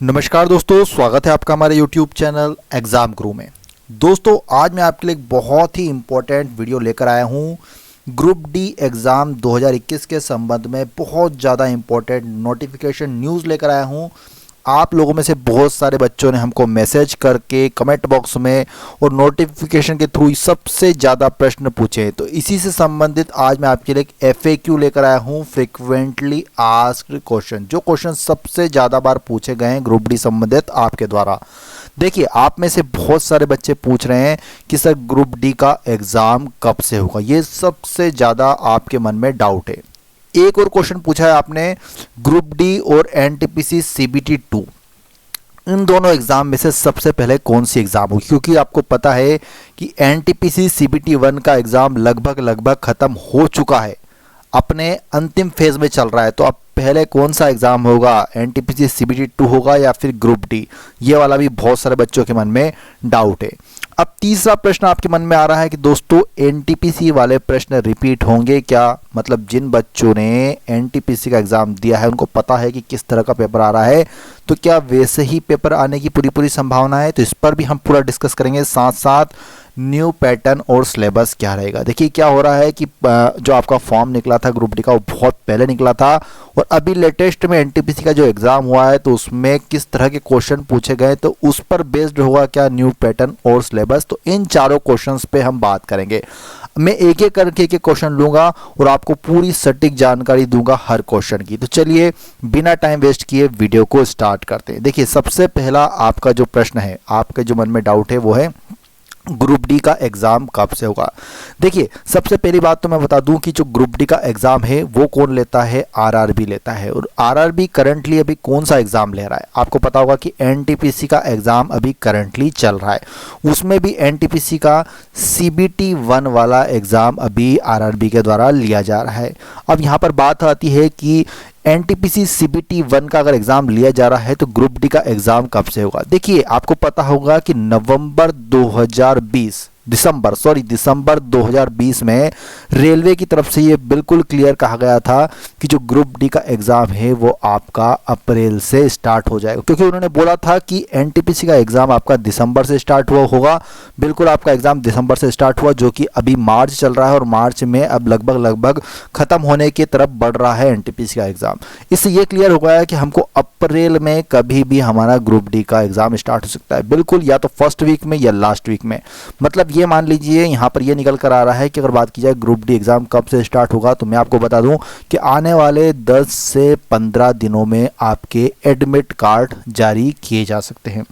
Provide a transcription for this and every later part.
नमस्कार दोस्तों, स्वागत है आपका हमारे YouTube चैनल एग्ज़ाम गुरु में। दोस्तों, आज मैं आपके लिए एक बहुत ही इम्पोर्टेंट वीडियो लेकर आया हूँ। ग्रुप डी एग्ज़ाम 2021 के संबंध में बहुत ज़्यादा इम्पोर्टेंट नोटिफिकेशन न्यूज़ लेकर आया हूँ। आप लोगों में से बहुत सारे बच्चों ने हमको मैसेज करके कमेंट बॉक्स में और नोटिफिकेशन के थ्रू सबसे ज़्यादा प्रश्न पूछे, तो इसी से संबंधित आज मैं आपके लिए एक FAQ लेकर आया हूँ, फ्रीक्वेंटली आस्क्ड क्वेश्चन। जो क्वेश्चन सबसे ज़्यादा बार पूछे गए हैं ग्रुप डी संबंधित आपके द्वारा। देखिए, आप में से बहुत सारे बच्चे पूछ रहे हैं कि सर ग्रुप डी का एग्ज़ाम कब से होगा, ये सबसे ज़्यादा आपके मन में डाउट है। एक और क्वेश्चन पूछा है आपने, ग्रुप डी और NTPC CBT 2, इन दोनों एग्जाम में से सबसे पहले कौन सी एग्जाम होगी? क्योंकि आपको पता है कि NTPC CBT 1 का एग्जाम लगभग खत्म हो चुका है, अपने अंतिम फेज में चल रहा है। तो अब पहले कौन सा एग्जाम होगा, NTPC CBT 2 होगा या फिर ग्रुप डी? ये वाला भी बहुत सारे बच्चों के मन में डाउट है। अब तीसरा प्रश्न आपके मन में आ रहा है कि दोस्तों NTPC वाले प्रश्न रिपीट होंगे क्या? मतलब जिन बच्चों ने NTPC का एग्जाम दिया है उनको पता है कि किस तरह का पेपर आ रहा है, तो क्या वैसे ही पेपर आने की पूरी संभावना है? तो इस पर भी हम पूरा डिस्कस करेंगे। साथ साथ न्यू पैटर्न और सिलेबस क्या रहेगा। देखिए, क्या हो रहा है कि जो आपका फॉर्म निकला था ग्रुप डी का, वो बहुत पहले निकला था, और अभी लेटेस्ट में NTPC का जो एग्जाम हुआ है तो उसमें किस तरह के क्वेश्चन पूछे गए, तो उस पर बेस्ड होगा क्या न्यू पैटर्न और सिलेबस। तो इन चारों क्वेश्चंस पे हम बात करेंगे। मैं एक एक करके एक क्वेश्चन लूंगा और आपको पूरी सटीक जानकारी दूंगा हर क्वेश्चन की। तो चलिए बिना टाइम वेस्ट किए वीडियो को स्टार्ट करते हैं। देखिए, सबसे पहला आपका जो प्रश्न है, आपके जो मन में डाउट है, वो है ग्रुप डी का एग्जाम कब से होगा। देखिए, सबसे पहली बात तो मैं बता दूं कि जो ग्रुप डी का एग्जाम है वो कौन लेता है, RRB लेता है। और RRB करंटली अभी कौन सा एग्जाम ले रहा है? आपको पता होगा कि NTPC का एग्जाम अभी करंटली चल रहा है, उसमें भी NTPC का CBT 1 वाला एग्जाम अभी RRB के द्वारा लिया जा रहा है। अब यहाँ पर बात आती है कि NTPC CBT 1 का अगर एग्जाम लिया जा रहा है तो ग्रुप डी का एग्जाम कब से होगा? देखिए, आपको पता होगा कि दिसंबर 2020 में रेलवे की तरफ से ये बिल्कुल क्लियर कहा गया था कि जो ग्रुप डी का एग्जाम है वो आपका अप्रैल से स्टार्ट हो जाएगा, क्योंकि उन्होंने बोला था कि NTPC का एग्जाम आपका दिसंबर से स्टार्ट हुआ होगा। बिल्कुल आपका एग्जाम दिसंबर से स्टार्ट हुआ, जो कि अभी मार्च चल रहा है, और मार्च में अब लगभग खत्म होने की तरफ बढ़ रहा है NTPC का एग्जाम। इससे ये क्लियर हो गया है कि हमको अप्रैल में कभी भी हमारा ग्रुप डी का एग्जाम स्टार्ट हो सकता है, बिल्कुल या तो फर्स्ट वीक में या लास्ट वीक में। मतलब ये मान लीजिए यहाँ पर ये निकल कर आ रहा है कि अगर बात की जाए ग्रुप डी एग्जाम कब से स्टार्ट होगा, तो मैं आपको बता दूं कि आने वाले 10 से 15 दिनों में आपके एडमिट कार्ड जारी किए जा सकते हैं।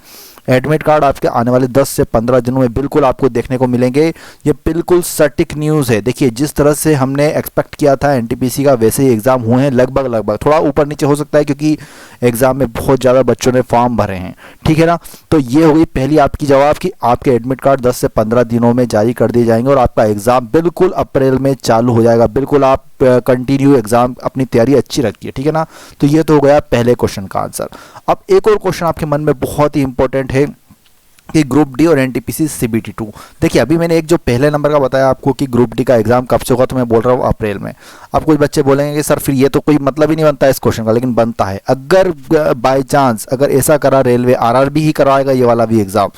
एडमिट कार्ड आपके आने वाले 10 से 15 दिनों में बिल्कुल आपको देखने को मिलेंगे। ये बिल्कुल सटीक न्यूज़ है। देखिए, जिस तरह से हमने एक्सपेक्ट किया था NTPC का, वैसे ही एग्जाम हुए हैं। लगभग थोड़ा ऊपर नीचे हो सकता है क्योंकि एग्जाम में बहुत ज़्यादा बच्चों ने फॉर्म भरे हैं, ठीक है ना। तो ये हो गई पहली आपकी जवाब कि आपके एडमिट कार्ड 10 से 15 दिनों में जारी कर दिए जाएंगे और आपका एग्जाम बिल्कुल अप्रैल में चालू हो जाएगा। बिल्कुल आप कंटिन्यू एग्जाम अपनी तैयारी अच्छी रखिए, ठीक है ना। तो ये तो हो गया पहले क्वेश्चन का आंसर। अब एक और क्वेश्चन आपके मन में बहुत ही इंपॉर्टेंट है कि ग्रुप डी और NTPC CBT 2। देखिए, अभी मैंने एक जो पहले नंबर का बताया आपको कि ग्रुप डी का एग्जाम कब से होगा, तो मैं बोल रहा हूँ अप्रैल में। अब कुछ बच्चे बोलेंगे कि सर फिर ये तो कोई मतलब ही नहीं बनता है इस क्वेश्चन का, लेकिन बनता है। अगर बाय चांस अगर ऐसा करा रेलवे, RRB ही कराएगा ये वाला भी एग्जाम,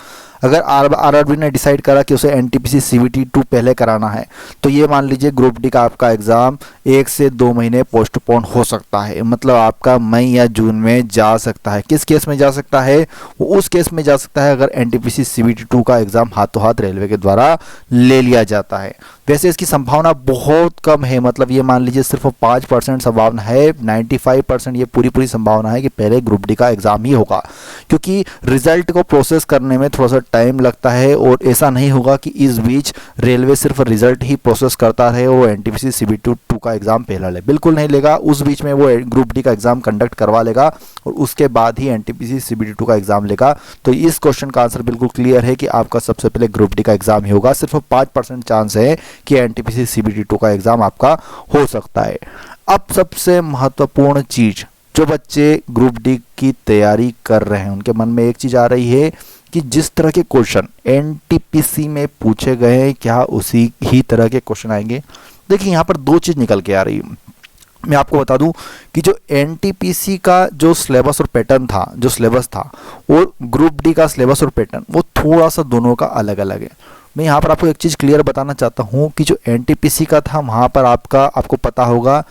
अगर RRB ने डिसाइड करा कि उसे NTPC CBT 2 पहले कराना है, तो ये मान लीजिए ग्रुप डी का आपका एग्ज़ाम 1 से 2 महीने पोस्टपोन हो सकता है। मतलब आपका मई या जून में जा सकता है। किस केस में जा सकता है? वो उस केस में जा सकता है अगर NTPC CBT 2 का एग्ज़ाम हाथों हाथ रेलवे के द्वारा ले लिया जाता है। वैसे इसकी संभावना बहुत कम है, मतलब ये मान लीजिए सिर्फ 5% संभावना है। 95% ये पूरी संभावना है कि पहले ग्रुप डी का एग्ज़ाम ही होगा, क्योंकि रिजल्ट को प्रोसेस करने में थोड़ा सा टाइम लगता है। और ऐसा नहीं होगा कि इस बीच रेलवे सिर्फ रिजल्ट ही प्रोसेस करता रहे और वो NTPC CBT 2 का एग्जाम पहला ले, बिल्कुल नहीं लेगा। उस बीच में वो ग्रुप डी का एग्जाम कंडक्ट करवा लेगा और उसके बाद ही NTPC CBT 2 का एग्जाम लेगा। तो इस क्वेश्चन का आंसर बिल्कुल क्लियर है कि आपका सबसे पहले ग्रुप डी का एग्जाम ही होगा। सिर्फ 5% चांस है कि NTPC CBT 2 का एग्जाम आपका हो सकता है। अब सबसे महत्वपूर्ण चीज, जो बच्चे ग्रुप डी की तैयारी कर रहे हैं उनके मन में एक चीज आ रही है कि जिस तरह के क्वेश्चन NTPC में पूछे गए हैं, क्या उसी ही तरह के क्वेश्चन आएंगे? देखिए, यहाँ पर दो चीज निकल के आ रही है। मैं आपको बता दूं कि जो एनटीपीसी का जो सिलेबस और पैटर्न था, जो सिलेबस था, और ग्रुप डी का सिलेबस और पैटर्न वो थोड़ा सा दोनों का अलग अलग है। मैं यहाँ पर आपको एक चीज़ क्लियर बताना चाहता हूँ कि जो एनटीपीसी का था वहाँ पर आपको पता होगा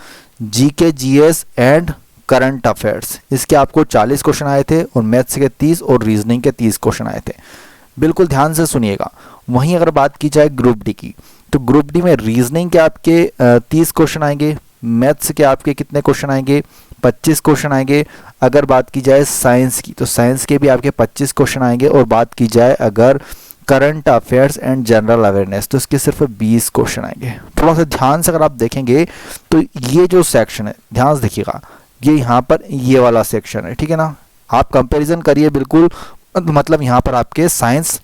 GK GS and current affairs, इसके आपको 40 क्वेश्चन आए थे और मैथ्स के 30 और रीजनिंग के 30 क्वेश्चन आए थे। बिल्कुल ध्यान से सुनिएगा। वहीं अगर बात की जाए ग्रुप डी की, तो ग्रुप डी में रीजनिंग के आपके 30 क्वेश्चन आएंगे, मैथ्स के आपके कितने क्वेश्चन आएंगे, 25 क्वेश्चन आएंगे। अगर बात की जाए साइंस की, तो साइंस के भी आपके 25 क्वेश्चन आएंगे, और बात की जाए अगर current affairs and general awareness, तो इसके सिर्फ 20 क्वेश्चन आएंगे। थोड़ा सा ध्यान से अगर आप देखेंगे तो ये जो सेक्शन है, ध्यान से देखिएगा, ये यहाँ पर ये वाला सेक्शन है, ठीक है ना। आप कंपैरिजन करिए बिल्कुल, मतलब यहाँ पर आपके science,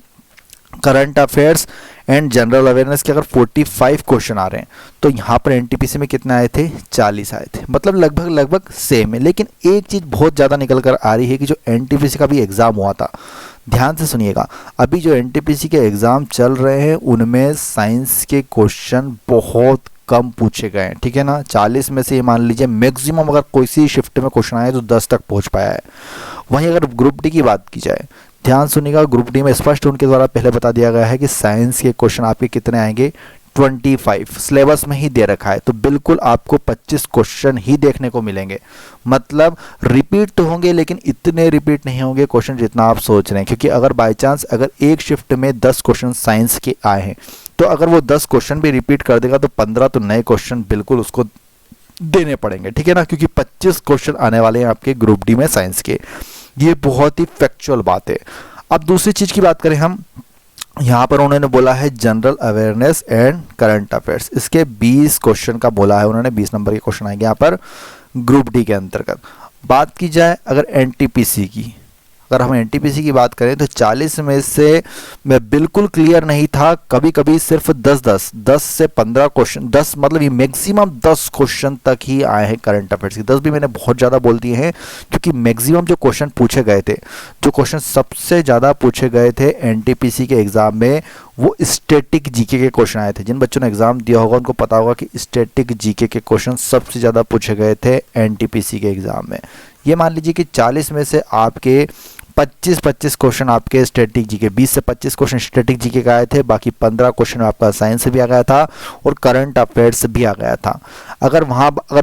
current affairs and general awareness के अगर 45 क्वेश्चन आ रहे हैं, तो यहाँ पर एनटीपीसी में कितने आए थे, 40 आए थे। मतलब लगभग सेम है। लेकिन एक चीज़ बहुत ज़्यादा निकल कर आ रही है कि जो एनटीपीसी का भी एग्ज़ाम हुआ था, ध्यान से सुनिएगा, अभी जो एनटीपीसी के एग्ज़ाम चल रहे हैं उनमें साइंस के क्वेश्चन बहुत कम पूछे गए हैं, ठीक है ना। 40 में से ये मान लीजिए मैक्सिमम अगर कोई सी शिफ्ट में क्वेश्चन आए तो 10 तक पहुंच पाया है। वहीं अगर ग्रुप डी की बात की जाए, ध्यान सुनिएगा, ग्रुप डी में स्पष्ट उनके द्वारा पहले बता दिया गया है कि साइंस के क्वेश्चन आपके कितने आएंगे, 25 सिलेबस में ही दे रखा है। तो बिल्कुल आपको 25 क्वेश्चन ही देखने को मिलेंगे। मतलब रिपीट तो होंगे, लेकिन इतने रिपीट नहीं होंगे क्वेश्चन जितना आप सोच रहे हैं। क्योंकि अगर बाय चांस अगर एक शिफ्ट में 10 क्वेश्चन साइंस के आए हैं, तो अगर वो 10 क्वेश्चन भी रिपीट कर देगा तो 15 तो नए क्वेश्चन बिल्कुल उसको देने पड़ेंगे, ठीक है ना। क्योंकि 25 क्वेश्चन आने वाले हैं आपके ग्रुप डी में साइंस के। ये बहुत ही फैक्चुअल बात है। अब दूसरी चीज की बात करें हम, यहाँ पर उन्होंने बोला है general awareness and current affairs, इसके 20 क्वेश्चन का बोला है उन्होंने, 20 नंबर के क्वेश्चन आएंगे यहाँ पर ग्रुप डी के अंतर्गत। बात की जाए अगर एनटीपीसी की, अगर हम एनटीपीसी की बात करें तो 40 में से मैं बिल्कुल क्लियर नहीं था, कभी कभी सिर्फ 10 से 15 क्वेश्चन, 10 मतलब ये मैक्सिमम 10 क्वेश्चन तक ही आए हैं करंट अफेयर्स की। 10 भी मैंने बहुत ज़्यादा बोल दिए हैं, क्योंकि मैक्सिमम जो क्वेश्चन पूछे गए थे, जो क्वेश्चन सबसे ज़्यादा पूछे गए थे एनटीपीसी के एग्ज़ाम में, वो स्टैटिक जीके के क्वेश्चन आए थे। जिन बच्चों ने एग्ज़ाम दिया होगा उनको पता होगा कि स्टैटिक जीके के क्वेश्चन सबसे ज़्यादा पूछे गए थे एनटीपीसी के एग्ज़ाम में। ये मान लीजिए कि 40 में से आपके 25 क्वेश्चन आपके स्टैटिक जीके, 20 से 25 क्वेश्चन स्टैटिक जीके का आए थे, बाकी 15 क्वेश्चन आपका साइंस से भी आ गया था और करंट अफेयर्स से भी आ गया था। अगर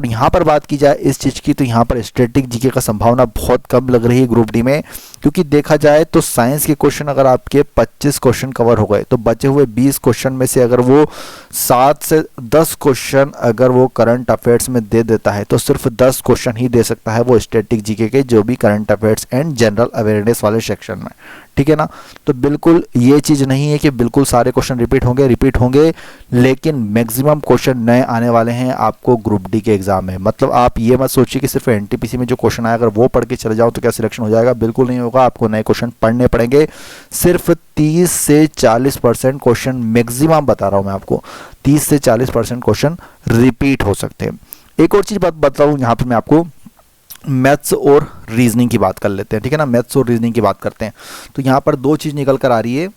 यहाँ पर बात की जाए इस चीज़ की, तो यहाँ पर स्टैटिक जीके का संभावना बहुत कम लग रही है ग्रुप डी में। क्योंकि देखा जाए तो साइंस के क्वेश्चन अगर आपके 25 क्वेश्चन कवर हो गए, तो बचे हुए 20 क्वेश्चन में से अगर वो 7 से 10 क्वेश्चन अगर वो करंट अफेयर्स में दे देता है, तो सिर्फ 10 क्वेश्चन ही दे सकता है वो स्टैटिक जीके के, जो भी current affairs and general awareness वाले सेक्शन में, ठीक है ना। तो बिल्कुल ये चीज़ नहीं है कि बिल्कुल सारे क्वेश्चन रिपीट होंगे, लेकिन मैक्सिमम क्वेश्चन नए आने वाले हैं आपको ग्रुप डी के एग्जाम में। मतलब आप ये मत सोचिए कि सिर्फ एनटीपीसी में जो क्वेश्चन आया अगर वो पढ़ के चले जाओ तो क्या सिलेक्शन हो जाएगा, बिल्कुल नहीं होगा। आपको नए क्वेश्चन पढ़ने पड़ेंगे। सिर्फ 30 से 40% क्वेश्चन मैक्सिमम बता रहा हूँ मैं आपको, 30 से 40% क्वेश्चन रिपीट हो सकते हैं। एक और चीज़ बताऊँ यहाँ पर मैं आपको, मैथ्स और रीजनिंग की बात कर लेते हैं, ठीक है ना। मैथ्स और रीजनिंग की बात करते हैं तो यहाँ पर दो चीज़ निकल कर आ रही है।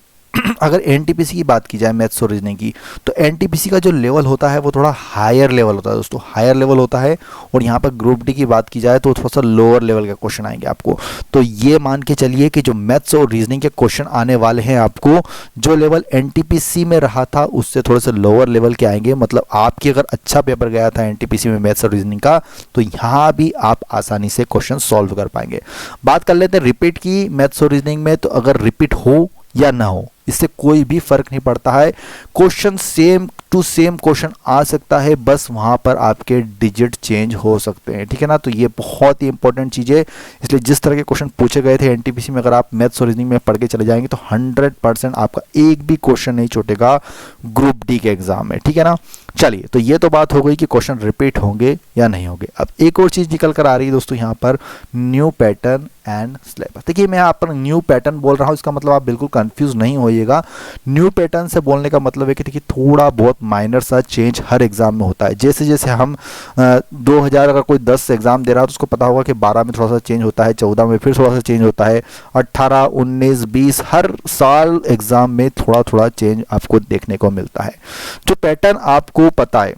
अगर एनटीपीसी की बात की जाए मैथ्स और रीजनिंग की, तो एनटीपीसी का जो लेवल होता है वो थोड़ा हायर लेवल होता है दोस्तों, हायर लेवल होता है। और यहाँ पर ग्रुप डी की बात की जाए तो थोड़ा सा लोअर लेवल के क्वेश्चन आएंगे आपको। तो ये मान के चलिए कि जो मैथ्स और रीजनिंग के क्वेश्चन आने वाले हैं आपको, जो लेवल एनटीपीसी में रहा था उससे थोड़े से लोअर लेवल के आएंगे। मतलब आपकी अगर अच्छा पेपर गया था एनटीपीसी में मैथ्स और रीजनिंग का, तो यहाँ भी आप आसानी से क्वेश्चन सॉल्व कर पाएंगे। बात कर लेते हैं रिपीट की मैथ्स और रीजनिंग में। तो अगर रिपीट हो या ना हो, इससे कोई भी फर्क नहीं पड़ता है। Question same to same question आ सकता है, बस वहां पर आपके डिजिट चेंज हो सकते हैं, ठीक है ना। तो ये बहुत ही इंपॉर्टेंट चीज़ है। इसलिए जिस तरह के क्वेश्चन पूछे गए थे एनटीपीसी में, अगर आप मैथ्स और रीजनिंग में पढ़ के चले जाएंगे तो 100% आपका एक भी क्वेश्चन नहीं छूटेगा ग्रुप डी के एग्जाम में, ठीक है ना। चलिए, तो ये तो बात हो गई कि क्वेश्चन रिपीट होंगे या नहीं होंगे। अब एक और चीज़ निकल कर आ रही है दोस्तों यहाँ पर, न्यू पैटर्न एंड सिलेबस। देखिए, मैं यहाँ पर न्यू पैटर्न बोल रहा हूँ, इसका मतलब आप बिल्कुल कंफ्यूज नहीं होइएगा। न्यू पैटर्न से बोलने का मतलब है कि देखिए थोड़ा बहुत माइनर सा चेंज हर एग्जाम में होता है। जैसे जैसे हम 2000 अगर कोई 10 एग्जाम दे रहा है तो उसको पता होगा कि 12 में थोड़ा सा चेंज होता है, 14 में फिर थोड़ा सा चेंज होता है, 18, 19, 20 हर साल एग्जाम में थोड़ा थोड़ा चेंज आपको देखने को मिलता है। जो पैटर्न आपको पता है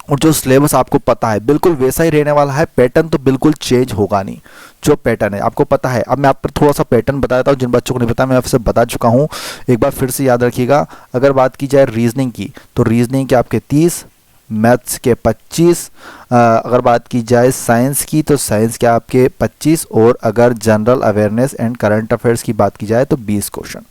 और जो सिलेबस आपको पता है बिल्कुल वैसा ही रहने वाला है, पैटर्न तो बिल्कुल चेंज होगा नहीं। जो पैटर्न है आपको पता है। अब मैं आप पर थोड़ा सा पैटर्न बता देता हूँ, जिन बच्चों को नहीं पता मैं आपसे बता चुका हूँ, एक बार फिर से याद रखिएगा। अगर बात की जाए रीजनिंग की तो रीजनिंग के आपके 30, मैथ्स के 25, अगर बात की जाए साइंस की तो साइंस के आपके 25, और अगर general awareness and current affairs की बात की जाए तो 20 क्वेश्चन,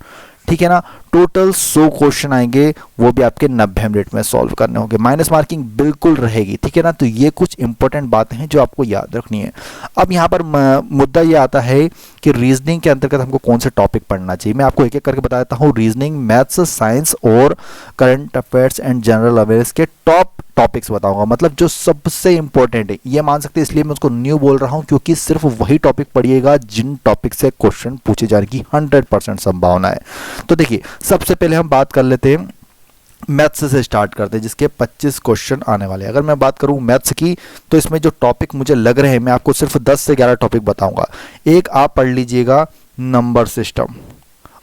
ठीक है ना। टोटल 100 क्वेश्चन आएंगे, वो भी आपके 90 मिनट में सॉल्व करने होंगे, माइनस मार्किंग बिल्कुल रहेगी, ठीक है ना। तो ये कुछ इंपॉर्टेंट बातें हैं जो आपको याद रखनी है। अब यहाँ पर मुद्दा ये आता है कि रीजनिंग के अंतर्गत हमको कौन से टॉपिक पढ़ना चाहिए। मैं आपको एक एक करके बता देता हूँ। रीजनिंग, मैथ्स, साइंस और करंट अफेयर्स एंड जनरल अवेयर्स के टॉप टॉपिक्स बताऊंगा, मतलब जो सबसे इंपॉर्टेंट है। ये मान सकते हैं, इसलिए मैं उसको न्यू बोल रहा हूं क्योंकि सिर्फ वही टॉपिक पढ़िएगा जिन टॉपिक से क्वेश्चन पूछे जाने की 100% संभावना है। तो देखिए, सबसे पहले हम बात कर लेते हैं मैथ्स से स्टार्ट करते हैं, जिसके 25 क्वेश्चन आने वाले हैं। अगर मैं बात करूं मैथ्स की तो इसमें जो टॉपिक मुझे लग रहे हैं, मैं आपको सिर्फ 10 से 11 टॉपिक बताऊंगा। एक आप पढ़ लीजिएगा नंबर सिस्टम,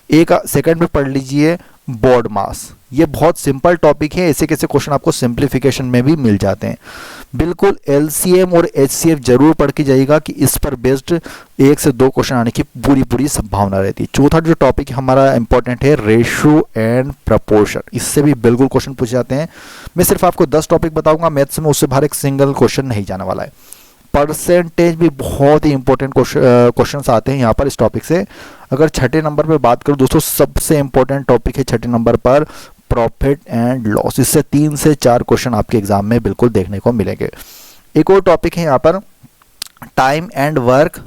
एक सेकंड में पढ़ लीजिए बोर्ड मास। ये बहुत सिंपल टॉपिक है, ऐसे कैसे क्वेश्चन आपको सिंप्लीफिकेशन में भी मिल जाते हैं। बिल्कुल एलसीएम और एचसीएफ जरूर पढ़ के जाइएगा कि इस पर बेस्ड 1 से 2 क्वेश्चन आने की पूरी संभावना रहती है। चौथा जो टॉपिक हमारा इंपॉर्टेंट है रेशियो एंड प्रपोर्शन, इससे भी बिल्कुल क्वेश्चन पूछे जाते हैं। मैं सिर्फ आपको 10 टॉपिक बताऊंगा मैथ्स में, उससे बाहर एक सिंगल क्वेश्चन नहीं जाने वाला है। परसेंटेज भी बहुत ही इंपॉर्टेंट क्वेश्चंस आते हैं यहाँ पर इस टॉपिक से। अगर छठे नंबर पर बात करूँ दोस्तों, सबसे इंपॉर्टेंट टॉपिक है छठे नंबर पर प्रॉफिट एंड लॉस। इससे 3 से 4 क्वेश्चन आपके एग्जाम में बिल्कुल देखने को मिलेंगे। एक और टॉपिक है यहाँ पर time and work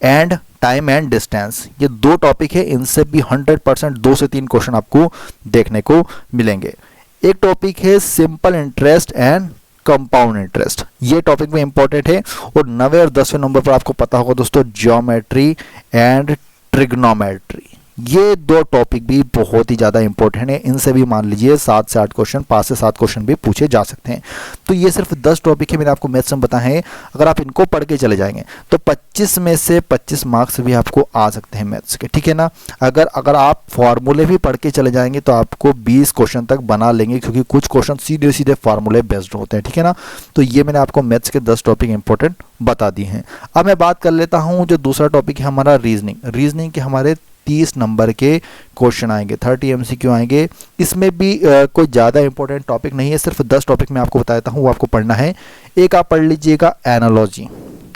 and time and distance. ये 2 टॉपिक है, इनसे भी 100% 2 से 3 क्वेश्चन आपको देखने को मिलेंगे। एक टॉपिक है simple interest and compound interest, ये टॉपिक भी इंपॉर्टेंट है। और 9वें और 10वें नंबर पर आपको पता होगा दोस्तों ज्योमेट्री एंड ट्रिग्नोमेट्री, ये 2 टॉपिक भी बहुत ही ज़्यादा इंपॉर्टेंट है। इनसे भी मान लीजिए 7 से 8 क्वेश्चन, 5 से 7 क्वेश्चन भी पूछे जा सकते हैं। तो ये सिर्फ 10 टॉपिक है, मैंने आपको मैथ्स में बताए हैं। अगर आप इनको पढ़ के चले जाएंगे तो 25 में से 25 मार्क्स भी आपको आ सकते हैं मैथ्स के, ठीक है ना। अगर आप फॉर्मूले भी पढ़ के चले जाएंगे तो आपको 20 क्वेश्चन तक बना लेंगे, क्योंकि कुछ क्वेश्चन सीधे सीधे फार्मूले बेस्ड होते हैं, ठीक है ना। तो ये मैंने आपको मैथ्स के 10 टॉपिक इंपॉर्टेंट बता दिए हैं। अब मैं बात कर लेता हूँ जो दूसरा टॉपिक है हमारा रीजनिंग। रीजनिंग के हमारे 30 नंबर के क्वेश्चन आएंगे, 30 MCQ आएंगे। इसमें भी कोई ज़्यादा इंपॉर्टेंट टॉपिक नहीं है, सिर्फ 10 टॉपिक मैं आपको बता देता हूँ, वो आपको पढ़ना है। एक आप पढ़ लीजिएगा एनालॉजी,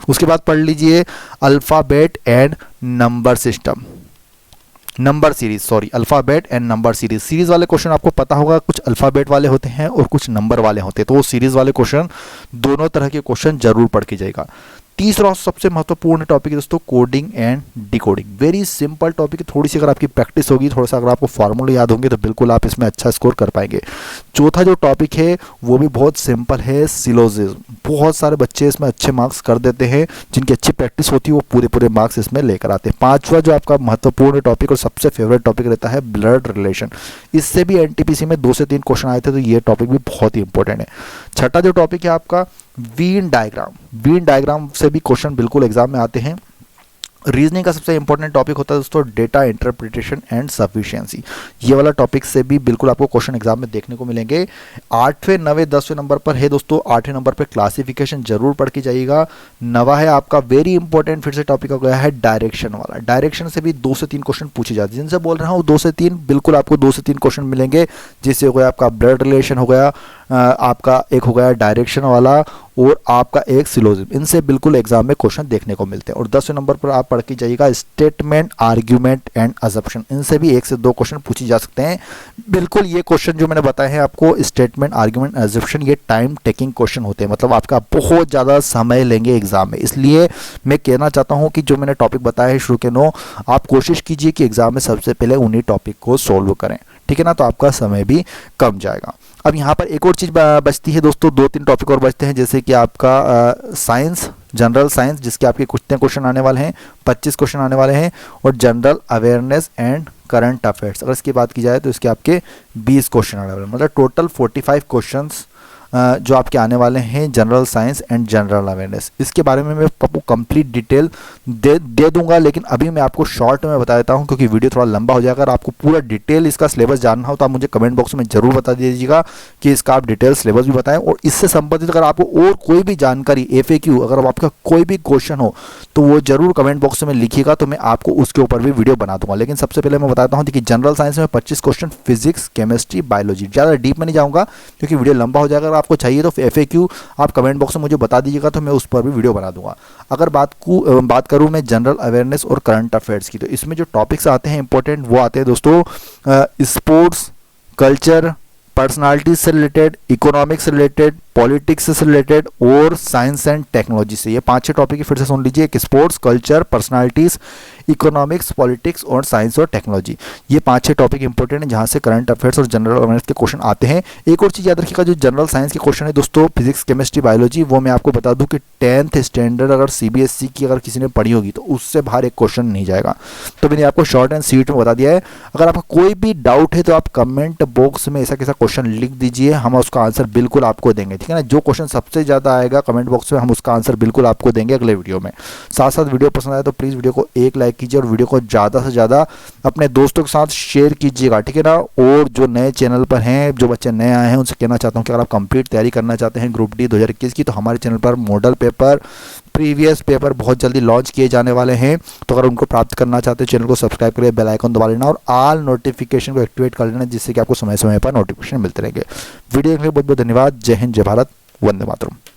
उसके बाद पढ़ लीजिए alphabet and number system, number series, sorry alphabet and number series. Series वाले क्वेश्चन आपको पता होगा, कुछ अल्फ़ाबेट वाले होते हैं और कुछ नंबर वाले होते हैं, तो वो सीरीज वाले क्वेश्चन, दोनों तरह के क्वेश्चन जरूर पढ़ के जाएगा। तीसरा सबसे महत्वपूर्ण टॉपिक है दोस्तों coding and decoding. Very simple topic है, थोड़ी सी अगर आपकी प्रैक्टिस होगी, थोड़ा सा अगर आपको फार्मूले याद होंगे तो बिल्कुल आप इसमें अच्छा स्कोर कर पाएंगे। चौथा जो टॉपिक है वो भी बहुत सिंपल है, सिलोजिज्म। बहुत सारे बच्चे इसमें अच्छे मार्क्स कर देते हैं, जिनकी अच्छी प्रैक्टिस होती है वो पूरे मार्क्स इसमें लेकर आते हैं। पांचवा जो आपका महत्वपूर्ण टॉपिक और सबसे फेवरेट टॉपिक रहता है ब्लड रिलेशन। इससे भी एनटीपीसी में 2 से 3 क्वेश्चन आए थे, तो ये टॉपिक भी बहुत ही इंपॉर्टेंट है। छठा जो टॉपिक है आपका वीन डायग्राम। वीन डायग्राम से भी क्वेश्चन बिल्कुल एग्जाम में आते हैं। रीजनिंग का सबसे इंपॉर्टेंट टॉपिक होता है दोस्तों डेटा इंटरप्रिटेशन एंड सफिशिएंसी। ये वाला टॉपिक से भी बिल्कुल आपको क्वेश्चन एग्जाम में देखने को मिलेंगे। 8वें 9वें 10वें नंबर पर है दोस्तों, 8वें नंबर पर क्लासिफिकेशन जरूर पढ़ के जाइएगा। 9वां है आपका वेरी इंपॉर्टेंट फिर से टॉपिक हो गया है डायरेक्शन वाला। डायरेक्शन से भी 2 से 3 क्वेश्चन पूछे जाते हैं, जिनसे बोल रहा हूँ 2 से 3 बिल्कुल आपको 2 से 3 क्वेश्चन मिलेंगे। जैसे हो गया आपका ब्लड रिलेशन हो गया, आपका एक हो गया डायरेक्शन वाला, और आपका एक सिलोजिज्म। इनसे बिल्कुल एग्जाम में क्वेश्चन देखने को मिलते हैं। और 10वें नंबर पर आप पढ़ के जाइएगा स्टेटमेंट, आर्ग्यूमेंट एंड अजम्पशन। इनसे भी 1 से 2 क्वेश्चन पूछे जा सकते हैं। बिल्कुल ये क्वेश्चन जो मैंने बताए हैं आपको स्टेटमेंट, आर्ग्यूमेंट, अजम्पशन, ये टाइम टेकिंग क्वेश्चन होते हैं, मतलब आपका बहुत ज़्यादा समय लेंगे एग्जाम में। इसलिए मैं कहना चाहता हूँ कि जो मैंने टॉपिक बताया है शुरू के 9, आप कोशिश कीजिए कि एग्जाम में सबसे पहले उन्हीं टॉपिक को सोल्व करें, ठीक है ना। तो आपका समय भी कम जाएगा। अब यहाँ पर एक और चीज़ बचती है दोस्तों, 2-3 टॉपिक और बचते हैं, जैसे कि आपका साइंस, जनरल साइंस, जिसके आपके कितने क्वेश्चन आने वाले हैं, 25 क्वेश्चन आने वाले हैं। और general awareness and current affairs, अगर इसकी बात की जाए तो इसके आपके 20 क्वेश्चन आने वाले हैं, मतलब टोटल 45 क्वेश्चन जो आपके आने वाले हैं general science and general awareness, इसके बारे में मैं आपको कंप्लीट डिटेल दे दूंगा, लेकिन अभी मैं आपको शॉर्ट में बता देता हूं क्योंकि वीडियो थोड़ा लंबा हो जाएगा। अगर आपको पूरा डिटेल इसका सिलेबस जानना हो तो आप मुझे कमेंट बॉक्स में जरूर बता दीजिएगा कि इसका आप डिटेल सिलेबस भी बताएं, और इससे संबंधित अगर आपको और कोई भी जानकारी FAQ, अगर आपका कोई भी क्वेश्चन हो तो वो जरूर कमेंट बॉक्स में लिखिएगा, तो मैं आपको उसके ऊपर भी वीडियो बना दूंगा। लेकिन सबसे पहले मैं बताता हूँ कि जनरल साइंस में 25 क्वेश्चन, फिजिक्स, केमिस्ट्री, बायोलॉजी, ज़्यादा डीप में नहीं जाऊँगा क्योंकि वीडियो लंबा हो जाएगा। अगर आपको चाहिए तो FAQ आप कमेंट बॉक्स में मुझे बता दीजिएगा, तो मैं उस पर भी वीडियो बना दूंगा। अगर बात करूँ मैं जनरल अवेयरनेस और करंट अफेयर्स की, तो इसमें जो टॉपिक्स आते हैं इंपॉर्टेंट वो आते हैं दोस्तों स्पोर्ट्स, कल्चर, पर्सनालिटी से रिलेटेड, इकोनॉमिक्स से रिलेटेड, पॉलिटिक्स से रिलेटेड और साइंस एंड टेक्नोलॉजी से। ये 5-6 टॉपिक फिर से सुन लीजिए, sports, culture, personalities, economics, politics और साइंस और टेक्नोलॉजी। ये 5-6 टॉपिक इंपॉर्टेंट है जहाँ से करंट अफेयर्स और जनरल अवेयरनेस के क्वेश्चन आते हैं। एक और चीज़ याद रखिएगा, जो जनरल साइंस के क्वेश्चन है दोस्तों, फिजिक्स, केमिस्ट्री, बायोलॉजी, वो मैं आपको बता दूं कि 10th स्टैंडर्ड अगर CBSE की अगर किसी ने पढ़ी होगी तो उससे बाहर एक क्वेश्चन नहीं जाएगा। तो मैंने आपको शॉर्ट एंड स्वीट में बता दिया है। अगर आपका कोई भी डाउट है तो आप कमेंट बॉक्स में ऐसा कैसा क्वेश्चन लिख दीजिए, हम उसका आंसर बिल्कुल आपको देंगे, ठीक है ना। जो क्वेश्चन सबसे ज़्यादा आएगा कमेंट बॉक्स में हम उसका आंसर बिल्कुल आपको देंगे अगले वीडियो में। साथ साथ वीडियो पसंद आए तो प्लीज़ वीडियो को एक लाइक कीजिए और वीडियो को ज़्यादा से ज़्यादा अपने दोस्तों के साथ शेयर कीजिएगा, ठीक है ना। और जो नए चैनल पर हैं, जो बच्चे नए आए हैं, उनसे कहना चाहता हूँ कि अगर आप कंप्लीट तैयारी करना चाहते हैं ग्रुप डी 2021 की, तो हमारे चैनल पर मॉडल पेपर, प्रीवियस पेपर बहुत जल्दी लॉन्च किए जाने वाले हैं। तो अगर उनको प्राप्त करना चाहते हैं चैनल को सब्सक्राइब करें, बेल आइकन दबा लेना और ऑल नोटिफिकेशन को एक्टिवेट कर लेना, जिससे कि आपको समय समय पर नोटिफिकेशन मिलते रहेंगे। वीडियो देखने के लिए बहुत बहुत धन्यवाद। जय हिंद, जय भारत, वंदे मातरम।